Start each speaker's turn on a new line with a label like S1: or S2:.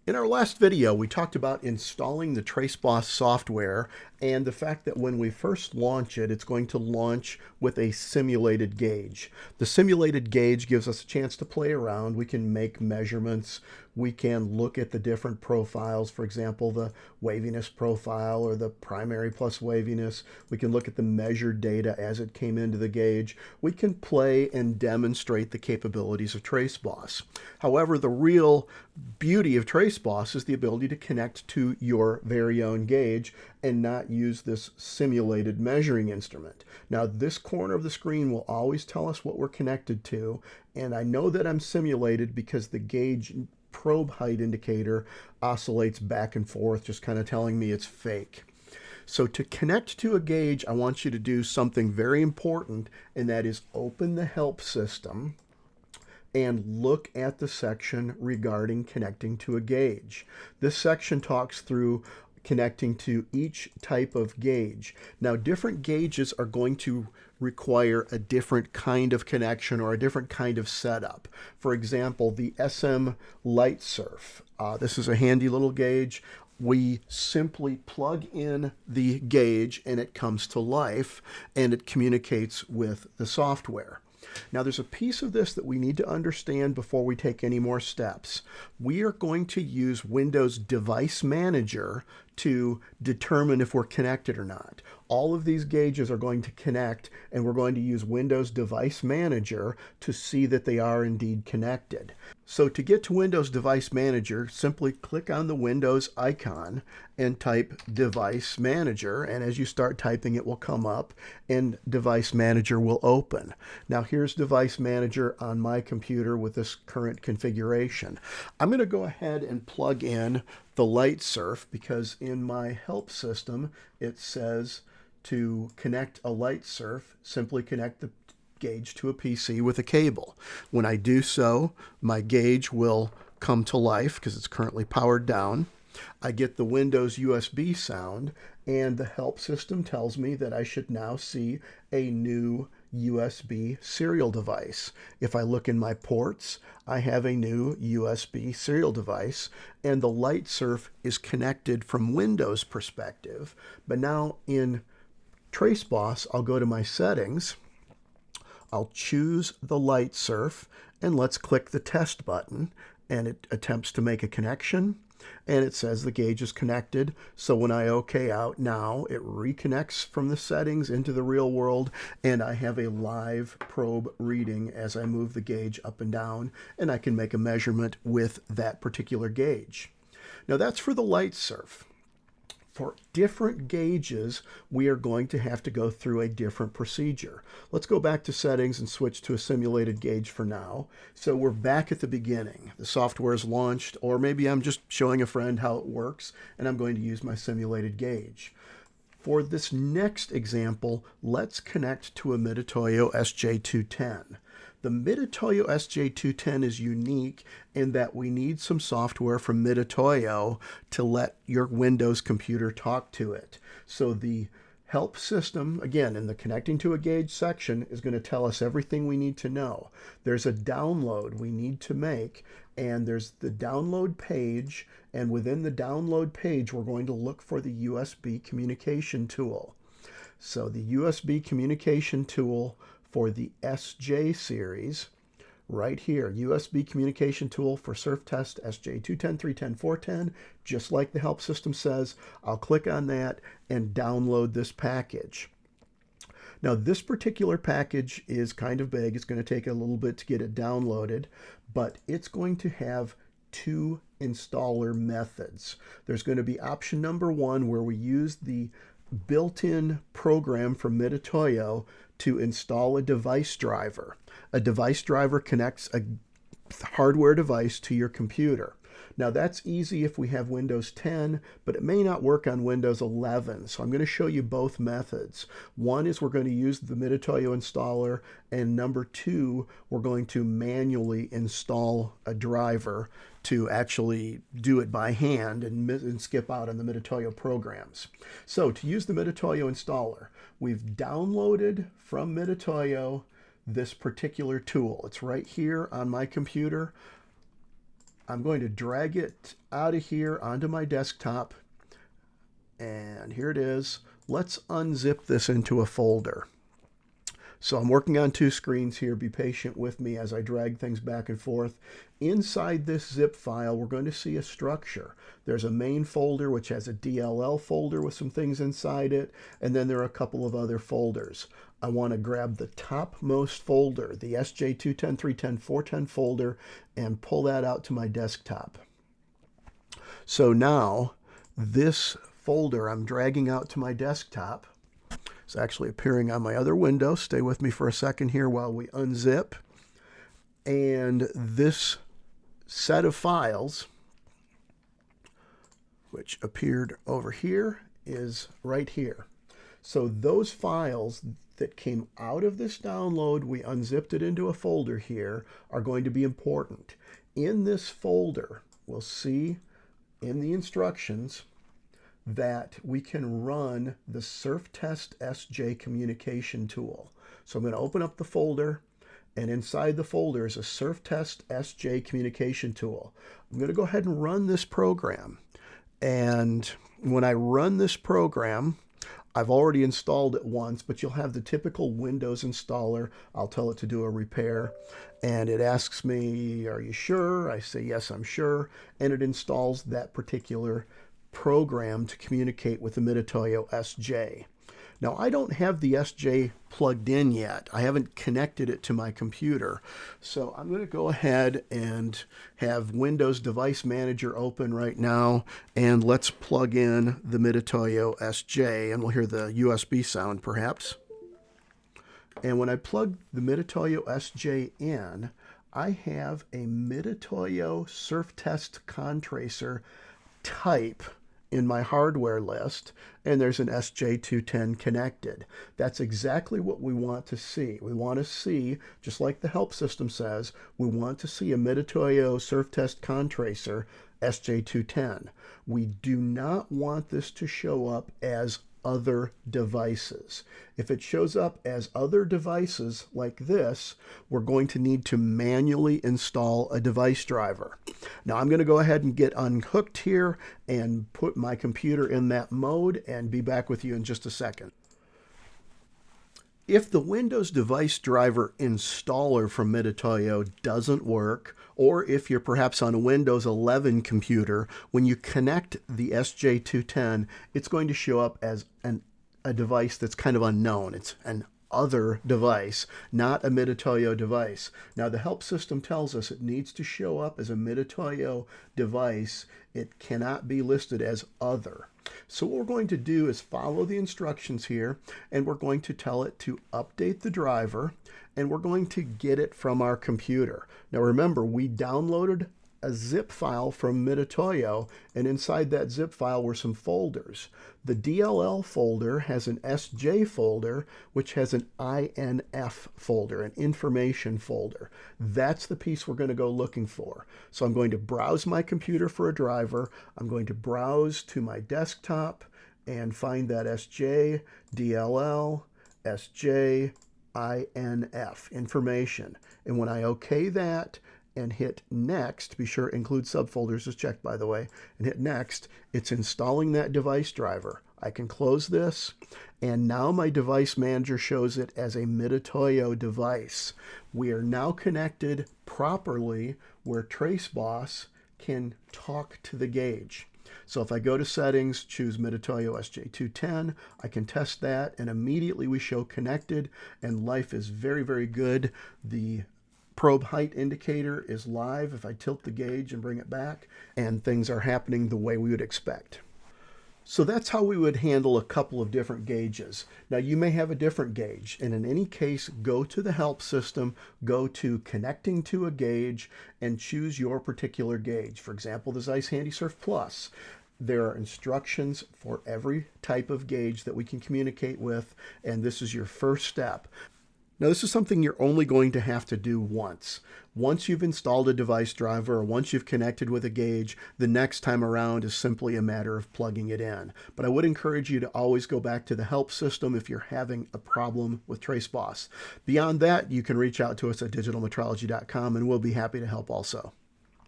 S1: In our last video, we talked about installing the TraceBoss software and the fact that when we first launch it, it's going to launch with a simulated gauge. The simulated gauge gives us a chance to play around. We can make measurements. We can look at the different profiles, for example, the waviness profile or the primary plus waviness. We can look at the measured data as it came into the gauge. We can play and demonstrate the capabilities of TraceBoss. However, the real beauty of TraceBoss is the ability to connect to your very own gauge and not use this simulated measuring instrument. Now, this corner of the screen will always tell us what we're connected to, and I know that I'm simulated because the gauge probe height indicator oscillates back and forth, just kind of telling me it's fake. So to connect to a gauge, I want you to do something very important, and that is open the help system and look at the section regarding connecting to a gauge. This section talks through connecting to each type of gauge. Now, different gauges are going to require a different kind of connection or a different kind of setup. For example, the SM Light Surf. This is a handy little gauge. We simply plug in the gauge and it comes to life and it communicates with the software. Now, there's a piece of this that we need to understand before we take any more steps. We are going to use Windows Device Manager to determine if we're connected or not. All of these gauges are going to connect, and we're going to use Windows Device Manager to see that they are indeed connected. So to get to Windows Device Manager, simply click on the Windows icon and type Device Manager, and as you start typing, it will come up and Device Manager will open. Now here's Device Manager on my computer with this current configuration. I'm going to go ahead and plug in the Light Surf because in my help system it says to connect a Light Surf, simply connect the gauge to a PC with a cable. When I do so, my gauge will come to life because it's currently powered down. I get the Windows USB sound, and the help system tells me that I should now see a new USB serial device. If I look in my ports, I have a new USB serial device, and the Light Surf is connected from Windows perspective. But now in TraceBoss, I'll go to my settings, I'll choose the Light Surf, and let's click the test button, and it attempts to make a connection, and it says the gauge is connected. So when I OK out now, it reconnects from the settings into the real world, and I have a live probe reading as I move the gauge up and down, and I can make a measurement with that particular gauge. Now that's for the Light Surf. For different gauges, we are going to have to go through a different procedure. Let's go back to settings and switch to a simulated gauge for now. So we're back at the beginning. The software is launched, or maybe I'm just showing a friend how it works, and I'm going to use my simulated gauge. For this next example, let's connect to a Mitutoyo SJ210. The Mitutoyo SJ210 is unique in that we need some software from Mitutoyo to let your Windows computer talk to it. So the help system, again, in the connecting to a gauge section, is going to tell us everything we need to know. There's a download we need to make, and there's the download page, and within the download page, we're going to look for the USB communication tool. So the USB communication tool for the SJ series, right here, USB communication tool for surf test SJ210, 310, 410, just like the help system says. I'll click on that and download this package. Now this particular package is kind of big. It's going to take a little bit to get it downloaded, but it's going to have two installer methods. There's going to be option number one where we use the built-in program from Mitutoyo to install a device driver. A device driver connects a hardware device to your computer. Now that's easy if we have Windows 10, but it may not work on Windows 11. So I'm going to show you both methods. One is we're going to use the Mitutoyo installer, and number two, we're going to manually install a driver to actually do it by hand and skip out on the Mitutoyo programs. So to use the Mitutoyo installer, we've downloaded from Mitutoyo this particular tool. It's right here on my computer. I'm going to drag it out of here onto my desktop. And here it is. Let's unzip this into a folder. So I'm working on two screens here. Be patient with me as I drag things back and forth. Inside this zip file, we're going to see a structure. There's a main folder, which has a DLL folder with some things inside it, and then there are a couple of other folders. I want to grab the topmost folder, the SJ210, 310, 410 folder, and pull that out to my desktop. So now, this folder I'm dragging out to my desktop. It's actually appearing on my other window. Stay with me for a second here while we unzip. And this set of files, which appeared over here, is right here. So those files that came out of this download, we unzipped it into a folder here, are going to be important. In this folder, we'll see in the instructions that we can run the surftest SJ communication tool. So I'm going to open up the folder, and inside the folder is a surftest SJ communication tool. I'm going to go ahead and run this program. And when I run this program, I've already installed it once, but you'll have the typical Windows installer. I'll tell it to do a repair, and it asks me, are you sure? I say, yes, I'm sure, and it installs that particular program to communicate with the Mitutoyo SJ. Now, I don't have the SJ plugged in yet. I haven't connected it to my computer. So I'm going to go ahead and have Windows Device Manager open right now, and let's plug in the Mitutoyo SJ, and we'll hear the USB sound perhaps. And when I plug the Mitutoyo SJ in, I have a Mitutoyo surftest contracer type in my hardware list, and there's an SJ210 connected. That's exactly what we want to see. We want to see, just like the help system says, we want to see a Mitutoyo surftest contracer SJ210. We do not want this to show up as other devices. If it shows up as other devices like this, we're going to need to manually install a device driver. Now I'm going to go ahead and get unhooked here and put my computer in that mode and be back with you in just a second. If the Windows device driver installer from Mitutoyo doesn't work, or if you're perhaps on a Windows 11 computer, when you connect the SJ210, it's going to show up as a device that's kind of unknown. It's an other device, not a Mitutoyo device. Now the help system tells us it needs to show up as a Mitutoyo device. It cannot be listed as other. So what we're going to do is follow the instructions here, and we're going to tell it to update the driver, and we're going to get it from our computer. Now remember, we downloaded a zip file from Mitutoyo, and inside that zip file were some folders. The DLL folder has an SJ folder, which has an INF folder, an information folder. That's the piece we're going to go looking for. So I'm going to browse my computer for a driver. I'm going to browse to my desktop and find that SJ, DLL, SJ, INF, information. And when I OK that, and hit next, be sure include subfolders is checked by the way, and hit next, it's installing that device driver. I can close this, and now my device manager shows it as a Mitutoyo device. We are now connected properly where TraceBoss can talk to the Gage. So if I go to settings, choose Mitutoyo SJ210, I can test that, and immediately we show connected, and life is very, very good. The probe height indicator is live if I tilt the Gage and bring it back, and things are happening the way we would expect. So that's how we would handle a couple of different gauges. Now you may have a different gauge, and in any case, go to the help system, go to connecting to a gauge, and choose your particular gauge. For example, the Zeiss HandySurf Plus. There are instructions for every type of gauge that we can communicate with, and this is your first step. Now, this is something you're only going to have to do once. Once you've installed a device driver or once you've connected with a Gage, the next time around is simply a matter of plugging it in. But I would encourage you to always go back to the help system if you're having a problem with TraceBoss. Beyond that, you can reach out to us at digitalmetrology.com, and we'll be happy to help also.